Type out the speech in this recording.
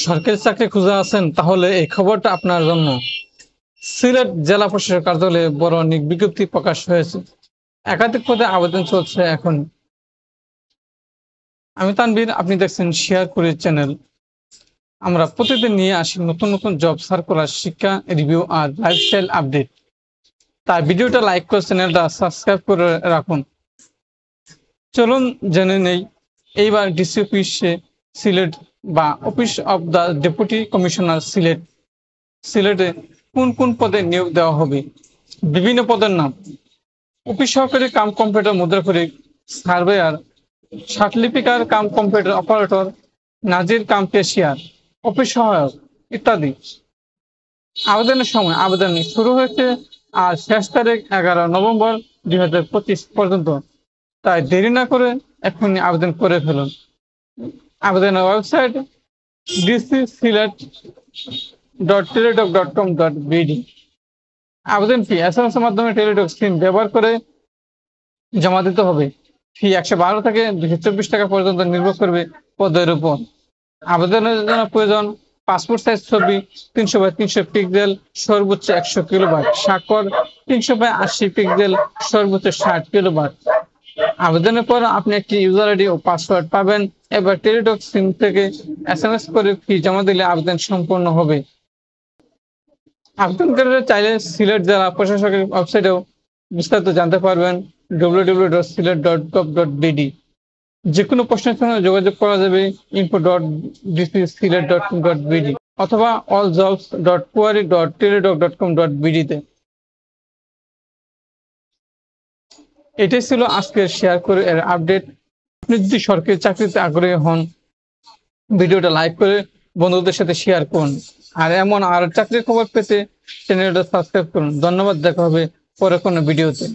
সরকারি চাকরি খুঁজে আছেন তাহলে এই খবরটা আপনার জন্য। সিলেট জেলা প্রশাসক কার্যালয়ে বড় নিয়োগ বিজ্ঞপ্তি প্রকাশ হয়েছে। একাধিক পদে আবেদন চলছে এখন। আমি তানভীর, আপনি দেখছেন শেয়ার করে চ্যানেল। আমরা প্রতিদিন নিয়ে আসি নতুন নতুন জব সার্কুলার, শিক্ষা রিভিউ আর লাইফস্টাইল আপডেট। তাই ভিডিওটা লাইক করে চ্যানেলটা সাবস্ক্রাইব করে রাখুন। চলুন জেনে নেই এইবার ডিসি অফিসে সিলেট বা office of the deputy commissioner সিলেটে কোন কোন পদে নিয়োগ দেওয়া হবে। বিভিন্ন পদের নাম: অফিস সহকারী কাম কম্পিউটার মুদ্রাক্ষরিক, সার্ভেয়ার, সার্টিফিকার কাম কম্পিউটার অপারেটর, নাজির কাম ক্যাশিয়ার, অফিস সহায়ক ইত্যাদি। আবেদনের সময় আবেদন শুরু হয়েছে আর শেষ তারিখ 11 নভেম্বর 2025 পর্যন্ত। তাই দেরি না করে এখনই আবেদন করে ফেলুন। আবেদনের ওয়েবসাইট dcsilet.teledoc.com.bd। আবেদন ফি SMS এর মাধ্যমে টেলিটক সিম ব্যবহার করে জমা দিতে হবে। ফি 112 থেকে 224 টাকা পর্যন্ত নির্ভর করবে পদের উপর। আবেদনের জন্য প্রয়োজন পাসপোর্ট সাইজ ছবি 300x300 পিক্সেল, সর্বোচ্চ 100 কিলোবাইট, স্বাক্ষর 300x80 পিক্সেল, সর্বোচ্চ 60 কিলোবাইট। আবেদনের পর আপনি একটি ইউজার আইডি ও পাসওয়ার্ড পাবেন। এবার টেলিটক সিম থেকে SMS করে ফি জমা দিলে আবেদন সম্পূর্ণ হবে। আবেদনকারীরা চাইলে সিলেট জেলা প্রশাসকের ওয়েবসাইটেও বিস্তারিত জানতে পারবেন, www.silet.gov.bd। যে কোনো প্রশ্নের সঙ্গে যোগাযোগ করা যাবে info.dcsilet.com.bd অথবা alljobs.query.teledoc.com.bd তে। এটাই ছিল আজকের শেয়ার করে এর আপডেট। আপনি যদি সরকারি চাকরিতে আগ্রহী হন, ভিডিওটা লাইক করে বন্ধুদের সাথে শেয়ার করুন। আর এমন আর চাকরির খবর পেতে চ্যানেলটা সাবস্ক্রাইব করুন। ধন্যবাদ, দেখা হবে পরে কোনো ভিডিওতে।